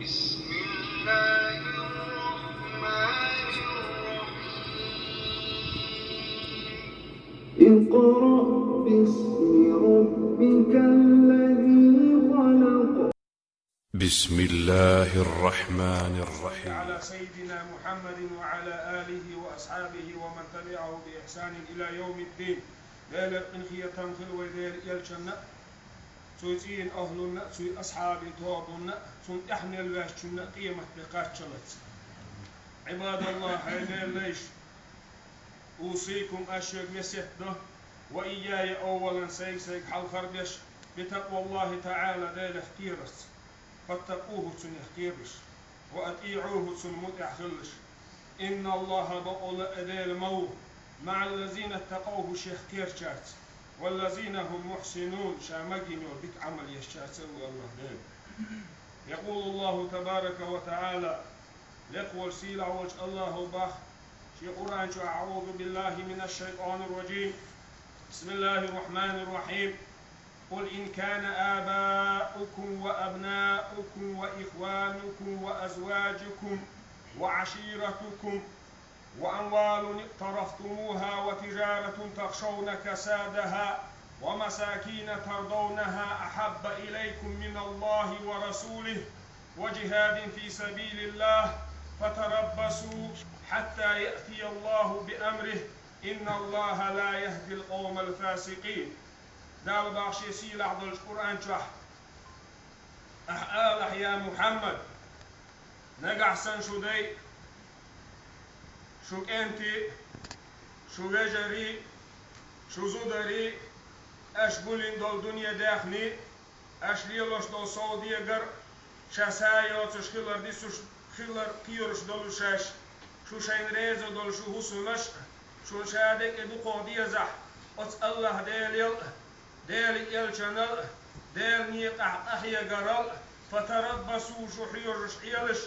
بسم الله الرحمن الرحيم اقرأ باسم ربك الذي خلق. بسم الله الرحمن الرحيم. على سيدنا محمد وعلى آله وأصحابه ومن تبعه بإحسان إلى يوم الدين. ليلة إنخية تنخل ويدير يلشنا سويتين أهلنا سوي أصحابي توابنا سن إحنا الواشنا قيمة بقات شلت. عباد الله هيلين ليش أوصيكم أشياء مسيحنا وإياي أولا سيك حال خرجش بتقوى الله تعالى ليلة كيرس فاتقوه سن يحكيرش وأطيعوه سن مطيع خلش. إن الله بقول أديل مو مع الذين اتقوه شيخ كيرشات والذين هم محسنون شامقين وبك عمل يشات سوى الله ديل. يقول الله تبارك وتعالى لقول سيلا وجه الله باخ في قرآن أعوذ بالله من الشيطان الرجيم. بسم الله الرحمن الرحيم. قل إن كان آباؤكم وأبناؤكم وإخوانكم وأزواجكم وعشيرتكم وأموال اقترفتموها وتجارة تخشون كسادها ومساكين ترضونها أحب إليكم من الله ورسوله وجهاد في سبيل الله فتربصوا حتى يأتي الله بأمره إن الله لا يهدي القوم الفاسقين. دال باخشي سيل عبد القرآن شح أحآلح يا محمد نقع سن شو دي شو كنتي شو وجري شو زودري أش بولين دول دنيا داخني أش ليلوش دول سعودية قر شاسايو تشخيلر دي خيلر كيورش دول شاش شو شين ريزو دول شو هسومش شو شادك ادو قودية زح أتس الله ديل ديل يلشنل ديل نيقع أحيا قرال فتربصوا شحيوش حيلش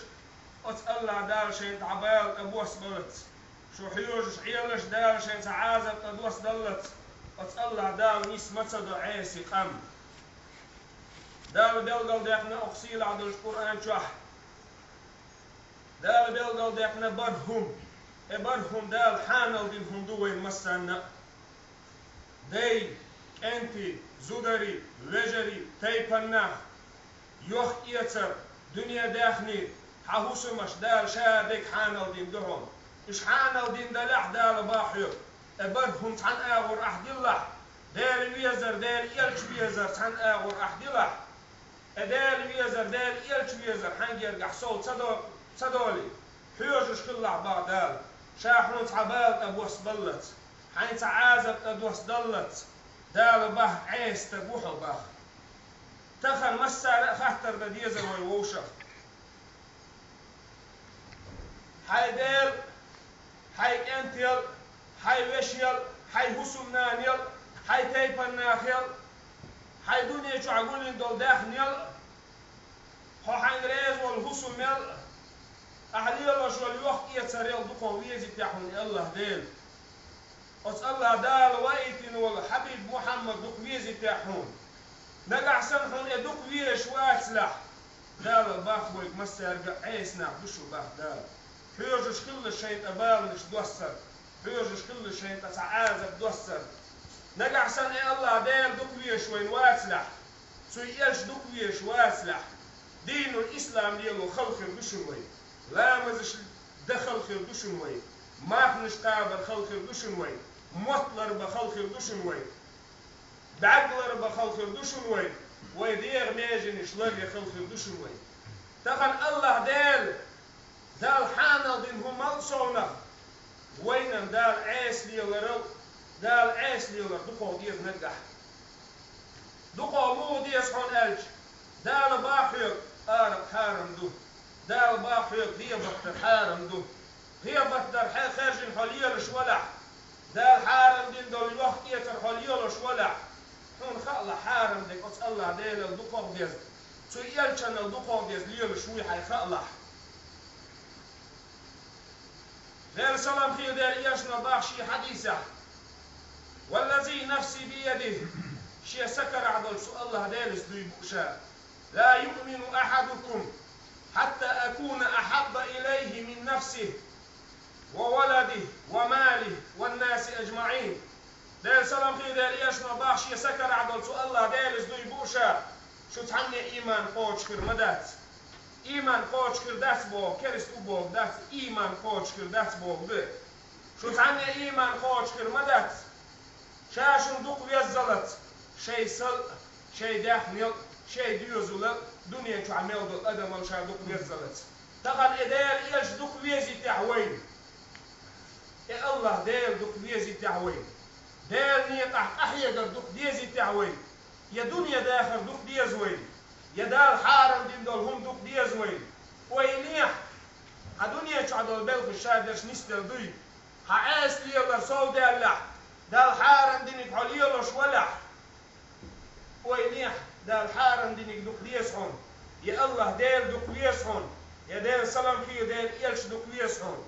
أتس الله دال شين تعبال أبوس بلت شحيوش حيلش دال شين تعازب أبوس دلت أتس الله دال نيس متصد عيسي قم دال بلغل ديقنا أقسيل عدل القرآن شح دال بلغل ديقنا برهم دال حانل دين هندوين مسانا دي أنتي زودري وجري تيبنا يوخ إيتر دنيا داخني حهوسمش دال شادك حانل دين دهم إش حانل دين دلح دال باحيو أبرهم تحن آغر أحد الله دال ويزر دال إلش ويزر تحن آغر أحد الله دال ويزر دال إلش ويزر حن يرجع صوت صدولي حيوجش كل بعض دال شاحنون تعبالت أبوس بلت حين تعازب أبوس دلت دال باه عيس تبوح باه تخن مسا خاطر بديزر ويوشف حي ديل حي انتيل حي وشيل حي هسمنانيل حي تيبناخيل حي دنيا شو عقولين دول داخنيل هو حين ريز والهسميل أهلي الله شو الوقت يتسريل دقون ويزي تاحون الله ديل أس الله دال وايتين والحبيب محمد دق ويزي تاحون نقع سنحون دق ويش واسلح دال باخويك مسا يرقع عيسنا بشو باخ دال حيوجش كل شيء أبالنش دوسر حيوجش كل شيء تتعازب دوسر نقع سن الله دال دق ويش وين واسلح سويش دق ويش واسلح دين الإسلام ديالو خلق بشو وين لا مزش دخل خير دوشن وين ما نشتابر خل خير دوشن وين مطلر بخل خير دوشن وين بعقلر بخل خير دوشن وين ويدير ماجن شلر خل خير دوشن وين تخن الله دال حانا دين هم الصونا وين دال عيس ليلر دال عيس ليلر دقو ديز نجح دقو مو ديز حون ألج دال باخير آرق حارم دو دال باخير هي بكتر حارم دو هي بكتر خارج حليل شولع دال حارم دين دول الوقت يتر حليل شولع هون خلا حارم ديك أتس الله ديل الدقوق ديز سو يلشن الدقوق ديز ليل شوي حي خلا غير سلام خير دير يشنا باخشي حديثة والذي نفسي بيده شي سكر عدل سو الله ديل سدوي بوشا لا يؤمن أحدكم حتى نفسه وولده وماله والناس أجمعين. ديل سلام خي ديل يشنا باخش يسكر عدل سو الله ديل ازدوي بوشا شو تحني إيمان خوش كر مدات إيمان خوش كر داس بو كرست أبوك داس إيمان خوش كر داس بو به شو تحني إيمان خوش كر مدات شاشن دوق ويزلت شيء سل شيء داخنيل شيء ديوزول دنيا شو عمل دول أدم وشا دوق ويزلت تقل إديل إيش دوق ويزي تحوين إيه الله ديل دوق ويزي تحوين ديل نيقح أحيا دوق ديزي تحوين يا دنيا داخل دوق ديزوين يا دار حارم دين دول هم دوق ديزوين وينيح هدنيا شو عدول بلغ الشادش نستل دوي هعاس ليغر صو دالح دال حارم دينك حليلوش ولح وينيح دال حارم دينك دوق ديزهون يا الله ديل دوق ديزهون يا ديل سلام فيه ديل إيلش دوق ديزهون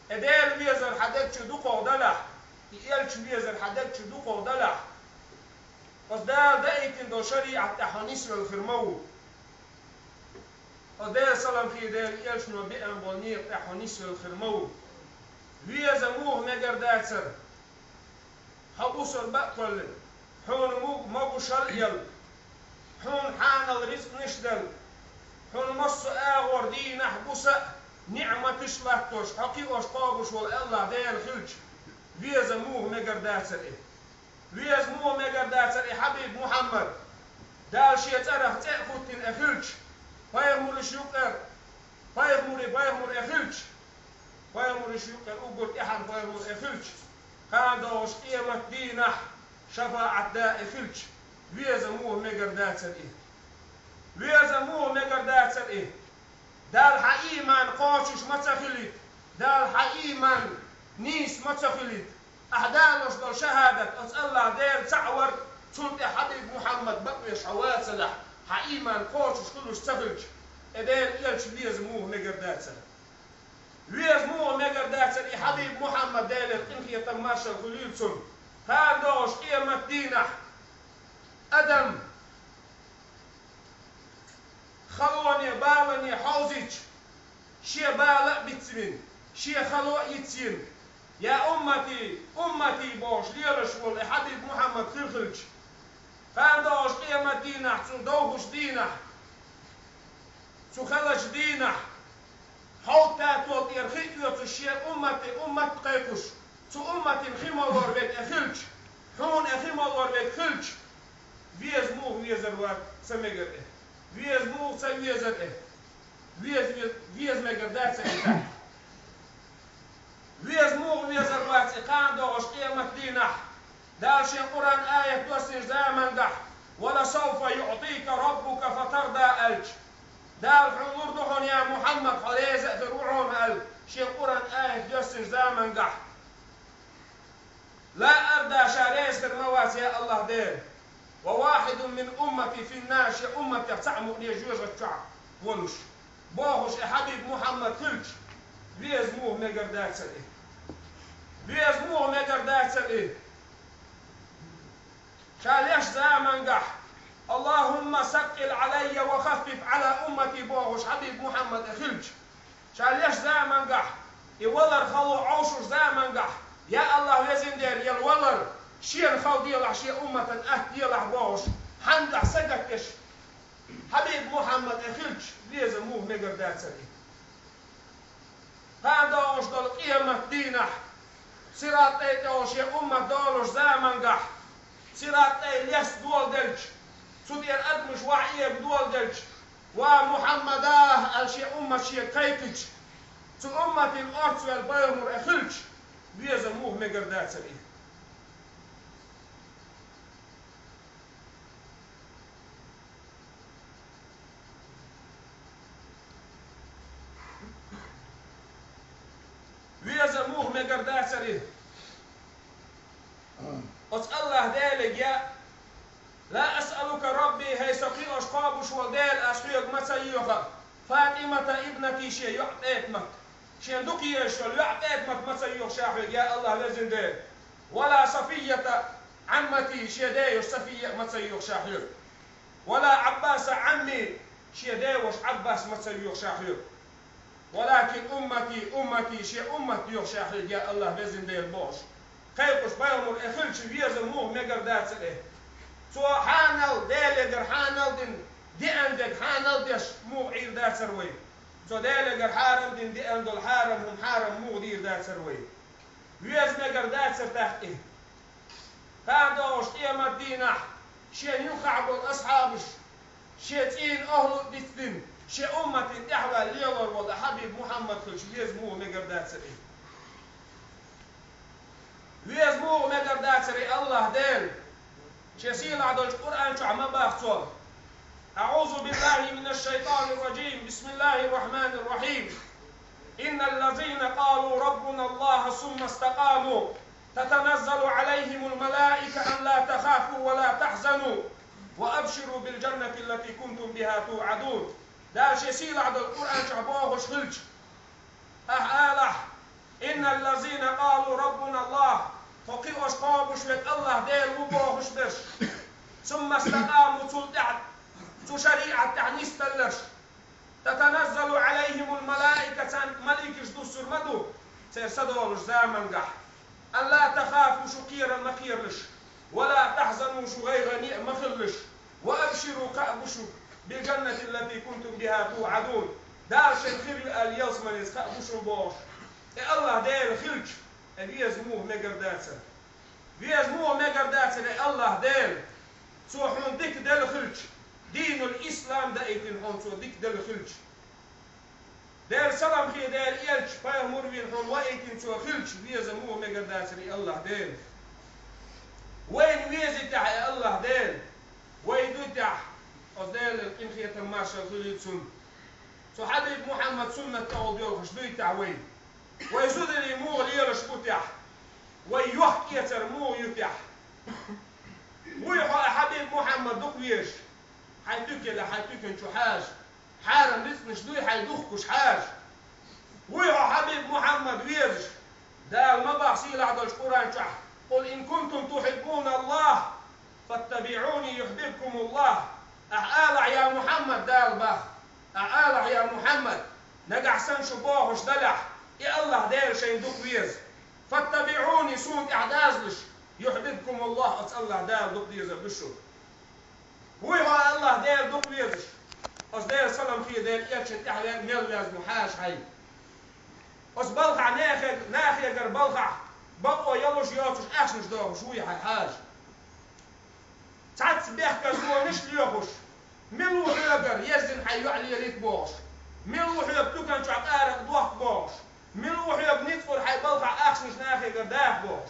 ديل بيزر حدك دوق ودلح إيلش بيزر حدك دوق ودلح بس دايتين دو شريعة تحانيس والخرمو وديل سلام فيه ديل إيلش نوبئن بولنيق تحانيس والخرمو بيزموه مجر داتسر حبوسر بقتل حون موغو شريل حون حان الرزق نشدل حون مصو آغور دي نحبوسة نعمة تشلاتوش حقيقوش قابوش والله ديل خلج بيزموه مجر داتسر بيزموه مجر داتسر حبيب محمد دال شي ترى تأخذين أخلج فيغمر الشيوكر فيغمر أخلج فيغمر الشيوكر أقول إحن فيغمر أخلج قادوش قيمة دينح شفاعة داء خلج بيزموه مجر داتسر بيزموه مجر داتسر دال حقيمان قاشش ما تخليت دال حقيمان نيس ما تخليت أحدالوش دول شهادة أسأل دير تعور سلطة حبيب محمد بقيش حواسلح حقيمان قاشش كلش تخلج دير إلش بيزموه مجر داتسر بيزموه مجر داتسر حبيب محمد دير القنخية تماشا خليلسون هادوش قيمة دينح أدم خلوني بالني حوزيج شي بالا بيتسمين شي خلو يتسين يا أمتي بوش ليرش ولا حبيب محمد خلخلج هادوش قيمة دينح سو دوغش دينح سو خلج دينح حوتا تول يرخيكيو تشي أمة قيقش سو أمتي خيمالور بيك أخلج حون أخيمالور بيك خلج بيزموه بيزروات سمجر بيزموه سويزر بيز مجر دات سكتاه بيزموه بيزروات إقام دوغش قيمة دينح دال شي قرآن آية توسنج دائما دح ولا سوف يعطيك ربك فترضى ألج دال حضور دخون يا محمد حليزة تروعون أل شي قرآن آية توسنج دائما دح لا أرضى شاريس المواس يا الله دير وواحد من أمتي في الناس يا أمتي تعمق ليجوز الشعب ولش بوهش حبيب محمد خلج بيزموه مجر داتسر بيزموه مجر داتسر شاليش زامن قح اللهم ثقل علي وخفف على أمتي بوهش حبيب محمد خلج شاليش زامن قح يولر خلو عوشش زامن قح يا الله يزن دير يا الولر شيء خو ديلع شيء أمة ديلع بوش حندع سقكش حبيب محمد أخلج ليزموه مجر داتسر هذا وش دول قيمة دينح صراط ايتوش يا أمة دولش زامن قح صراط ليس دول دلج سودير أدمش وعيه بدول دلج ومحمداه الشيء أمة شيء قيتج سو أمة الأرض والبيرمر أخلج بيزموه مجر داتسر بيزموه مجر داتسر أسأل الله دالك يا لا أسألك ربي هي سقي أشقابش ودال أشقيق مسيوخة فاطمة ابنتي شيء يعطيك مك شيء دقيش يعطيك مك مسيوخ شاحوك يا الله لازم دال ولا صفية عمتي شيء دايش صفية مسيوخ شاحوك ولا عباس عمي شيء دايش عباس مسيوخ شاحوك ولكن أمتي شيء أمتي يخشى يا الله بزن دير بوش خيقش بيومر أخلش بيزن موه مقر دات سليه سو حانل ديلقر حانل دي عندك حانل ديش مو عير دات سروي سو ديلقر حارم دي عند الحارم هم حارم مو دير دات سروي ويز مقر دات سر تحت إيه فاندوش إيه مدينة شيء يخعب الأصحابش شيء تين أهل الدين شيء أمتي إحوى ليور ولا حبيب محمد خلش ويز مو مقر دات سر إيه ويز مو مقر دات سر إيه الله ديل شيسيل عدو القرآن شو عم باخصور أعوذ بالله من الشيطان الرجيم بسم الله الرحمن الرحيم إن الذين قالوا ربنا الله ثم استقاموا تتنزل عليهم الملائكة أن لا تخافوا ولا تحزنوا وأبشروا بالجنة التي كنتم بها توعدون دا شيسيل عدو القرآن شو عبوه شغلش أحالح إن الذين قالوا ربنا الله فقيوش قابوش بيت الله ديل وبوهش بش ثم استقاموا تو شريعة تعنيس تلش تتنزل عليهم الملائكة ملائكة دو سرمدو سيرسدولش زامن قح أن لا تخافوا شكيرا مخيرلش ولا تحزنوا شو غير مخلش وأبشروا كأبشوا بالجنة التي كنتم بها توعدون دارش الخير اليوم كأبشوا بوش الله ديل خلش اليزموه مقر داتسر ويزموه مقر داتسر الله ديل سو حون ديك ديل خلش دين الإسلام دايتين حون سو ديك ديل خلش ديل سلام خي ديل إلش فاهمور بين حون وايتين سو خلش ويزموه مقر داتسر الله ديل وين ويزتح يا الله ديل ويدتح أصديل الإنخية الماشا خليتسون سو حبيب محمد سنة تقول يوخش دويتح وين ويزود لي مو ليرش بوتح ويوح يتر مو يتح ويحو حبيب محمد دوك ويش حيتوك لا حيتوك انشو حاج حارم رسمش دوي حيدوخكش حاج ويحو حبيب محمد ويش دال ما بحصيل عدو القرآن شح قل إن كنتم تحبون الله فاتبعوني يحببكم الله أعالع يا محمد دال بخ أعالع يا محمد نقع سنشو بوهش دلح يا الله دير شيء دوك ويز فاتبعوني سون إعدازلش يحببكم الله أس الله دير دوك ويز بشو ويها الله دير دوك ويزش أس دير سلام خي دير يكشن إحلى ميل ويز محاش هاي أس بلخع ناخي أجر بلخع بقوا يلوش يوتش أخشنش دوغش وي هاي حاج تعت بيحكا زوا مش ليوخش ملو حيقر يزن حيو علي ريت بوش ملو حيب توكن شو عقارك دوخ بوش ملو حيب نتفر حي بلخع أخشنش ناخي قرداح بوش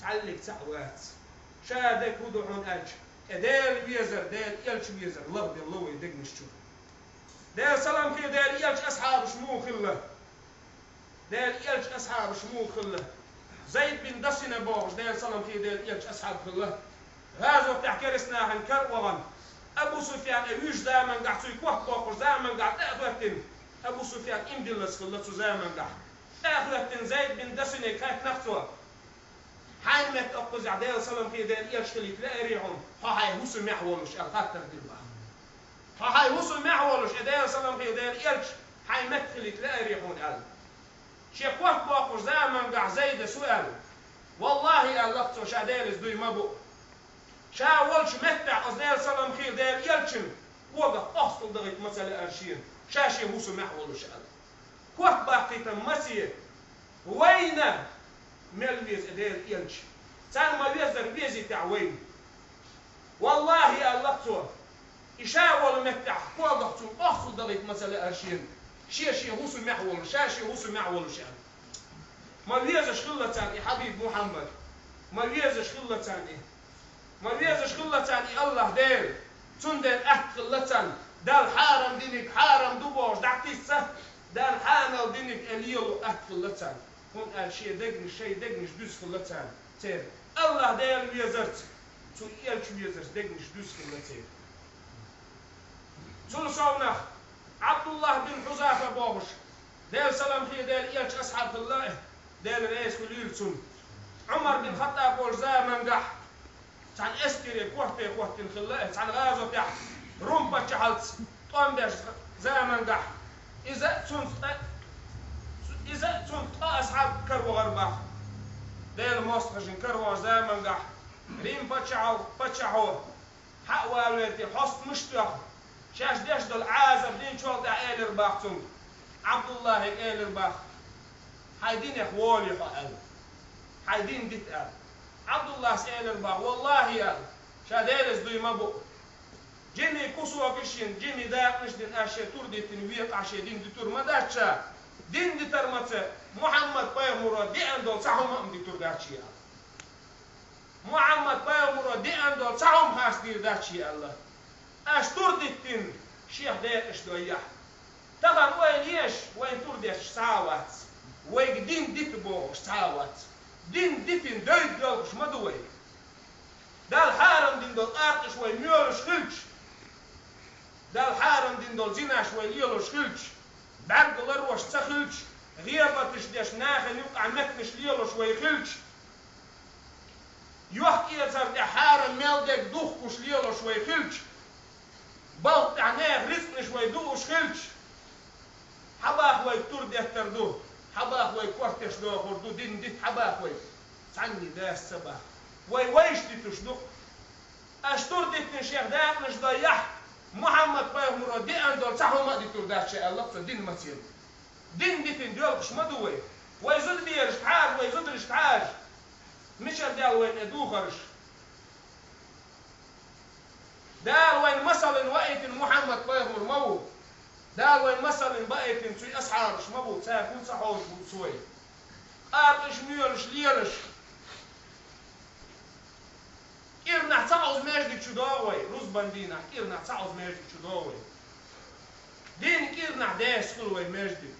تعلق تعوات شادك ودوحون أج دير بيزر دير يلش بيزر لبد اللوي دقنش شوف دير سلام كي دير يلش أصحاب شمو خله دير يلش أصحاب شمو خله زيد بن دسنة بوش دير سلام كي دير يلش أصحاب خله غازو تحكي رسنا هنكر وغن أبو سفيان أيوش زامن قاعد سوي كوه بوقر زامن قاعد أخوتين أبو سفيان إمدلس خلصو زامن قاعد أخوتين زيد بن دسنة كانت نختوه حين مت أقوز عدال سلام كي دير يلش خلي تلاقي ريحهم هاي هوس محولش الخاطر دلبا هاي هوس محولش عدال سلام كي دير يلش حين مت خلي تلاقي ريحهم قال شي كوه بوقر زامن قاعد زيد سؤال والله الله شو عدال زدوي ما بو شاولش متع أصدار سلام خير دير يلشن وقف أصل ضغط مسألة أرشين شاشي هوس محولش قال كوه باقي تمسيه وين ملويز دير يلش سان ما بيزر بيزي تعوين والله يا الله تو إشاول متع وقف تو أصل ضغط مسألة أرشين شاشي هوس محول شاشي هوس محول شان ما بيزش خلة ثاني حبيب محمد ما بيزش خلة ثاني ما بيزش خلة ثاني الله دير تندن خلة ثاني دال حارم دينك حارم دبوش دعتيسة دال حانل دينك اليلو خلة ثاني هون قال شيء دقنش شيء دقنش دوس خلة ثاني تير الله دير بيزرت تو يلش بيزرت دقنش دوس خلة ثاني تو صونخ عبد الله بن حذافة بوش دير سلام خير دير يلش أصحاب الله دير رئيس كليلتون عمر بن الخطاب بوش زامن قح تعال استري كوحتي خلاه تعال غازو تحت رومبا تحلت طنبش زامن قح إذا تنت أصحاب كرو غربا ديل مصحجن كرو زمان قح ريم بتشعو حق والتي حصت مشتاق شاش ديش دل عازب دين شوال دا إيلر باختم عبد الله إيلر باخ هايدين يخوالي حقل هايدين ديت قال عبد الله سإيلر باخ والله يا شاديرز دوي مبو جيني كسوة كشين جيني داق نشدين أشي تور ديتين ويق عشي دين دي تور مداتشا دين دي ترمتة محمد بيغمرو دي أندول ساهم أم دي تور داتشي محمد بيغمرو دي أندول ساهم هاس دير داتشي الله أش تور ديتين شيخ ديت إش دويح تغن وين يش وين تور ديش ساوات وين دين ديت بو ساوات دين ديتين دويت دولش مدوي دال حارم دين دول آرتش وين ميولش خلش دال حارم دين دول زيناش وين يولش خلش بعد الروش تخلش غيابتش ديش ناخن يوقع مكنش ليولش وين خلش يوحكي يزر دي حارم ميلدك دوخكوش ليولش وين خلش بلط عناه رزقنش وين دوش خلش حباخ وين تور دي تردو حباخ وين كورتش دو خردو دين ديت حباخ وين تعني داس سباخ ويش دي تشدق اشتور ديت شيخ داق مش ضيح محمد بيغمر دي اندول صحو ما دي تردات شيء الله دين مسير دين ديتين دول مش مدوي ويزود بيرش حاج ويزود رش حاج مش دال وين ادوخرش دال وين مثلا وقت محمد بيغمر مو دال وين مثلا بقيت سوي اصحابش مبو ساكون صحوش بوسوي ارش ميولش ليرش إرنا تعوز ماجدك شداوي روز بندينا إرنا تعوز ماجدك شداوي دين إرنا داس كلوي ماجدك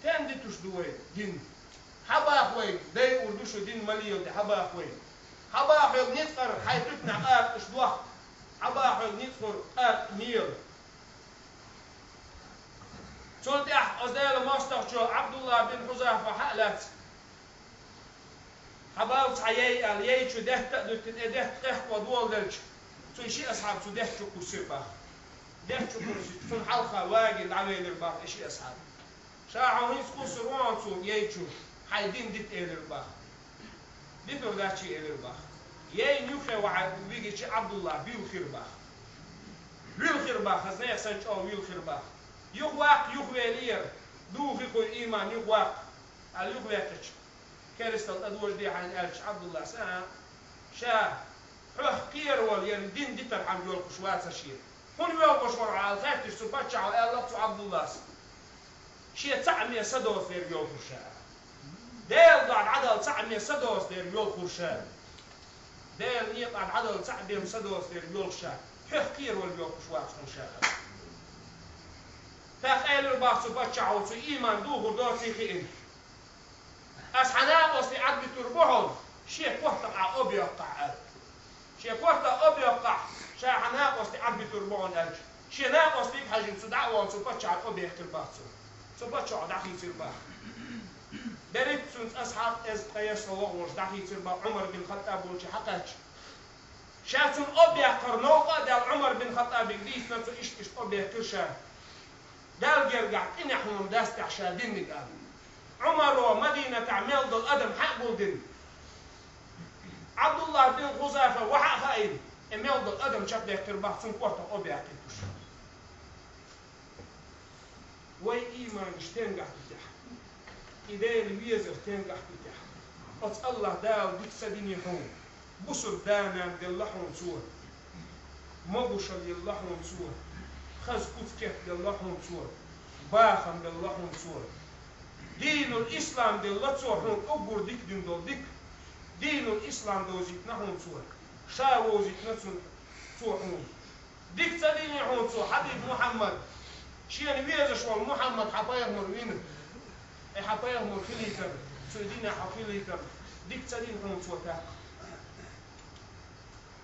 تان دي تشدوي دين حبا أخوي داي أردوشو دين مليو دي حبا أخوي حبا أخوي نتقر حيثتنا آب إشدوح حبا أخوي نتقر آب مير سولت أزدال مستغشو عبد الله بن حذافة حقلت حباوت عيي قال يي شو ده تقدر ده تحكوا دول دلش شو شيء أصحاب شو ده شو كوسيبا ده شو كوسي شو حلقة واجد على الرباح شيء أصحاب شاعوا هيس كوسروان شو يي شو حيدين ديت الرباح ديت وده شيء الرباح يي نيوخي وعد بيجي شيء عبد الله بيو خرباح بيو خرباح خزناه سنج أو بيو خرباح يخواق يخوالير دوخي كل إيمان يخواق على يخواقش كارثة الأدوار دي عن ألش عبد الله ساعة شاه حه كير واليان دين دي ترحم جول قشوات شير هون يوم بشور على الخاتش سبتش على الله عبد الله شيء تعمي صدوس دير يوم خشاء ديل قاعد عدل تعمي صدوس دير يوم خشاء ديل نيق قاعد عدل تعمي صدوس دير يوم خشاء حه كير واليوم قشوات خشاء تخيل الباص سبتش على إيمان دوغ دوسي خير أصحنا أصلي عد بتربحهم شيء قطع أبي يقع شيء قطع أبي يقع شاحنا أصلي عد بتربحهم ألج شيء نا أصلي حاجة صداع وان سبتش على أبي يخترباته سبتش على داخل تربح بريت سنت أصحاب إز قياس الله وش داخل تربح عمر بن الخطاب وش حقش شاتن أبي قرنوقة دال عمر بن الخطاب جديد نفسه إيش أبي كرشة دال جرجع إن إحنا داست عشان دين قال عمر ومدينة عمال دول أدم حق بولدن عبد الله بن غزافة وحق خاين عمال دول أدم شاب ده تربح سنقوطة أبي أكتوش وي إيمان اشتنقح بتاح إذا الويزر تنقح بتاح أت الله داو ديك سديني هون بصر دانا دل لحون سور مبوشة دل لحون سور خز كتكت دل لحون سور باخم دل لحون سور دين الإسلام دل لتصور هون أقول ديك دين دول دين الإسلام دو زيتنا هون سور شاو زيتنا سور هون ديك تديني هون سور حبيب محمد شيء نبيز شوال محمد حبايا مروين أي حبايا مر خليتر سودينا حفيليتر ديك تدين هون سور تاق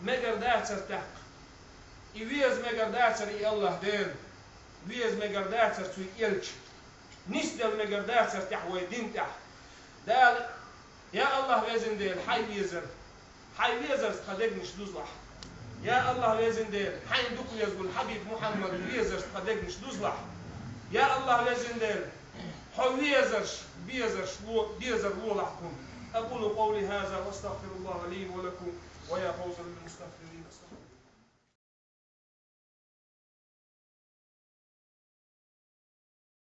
مجر داتر تاق يويز مجر داتر إي الله دير ويز مجر داتر توي إلش نسدل مجردات تحوي دين تح دال يا الله ويزن ديل حي ويزر تقدرنش دوزلح يا الله ويزن ديل حي دوك يزقول حبيب محمد ويزر تقدرنش دوزلح يا الله لزندل بيزر لولحكم. أقول قولي هذا واستغفر الله لي ولكم ويا فوز للمستغفرين.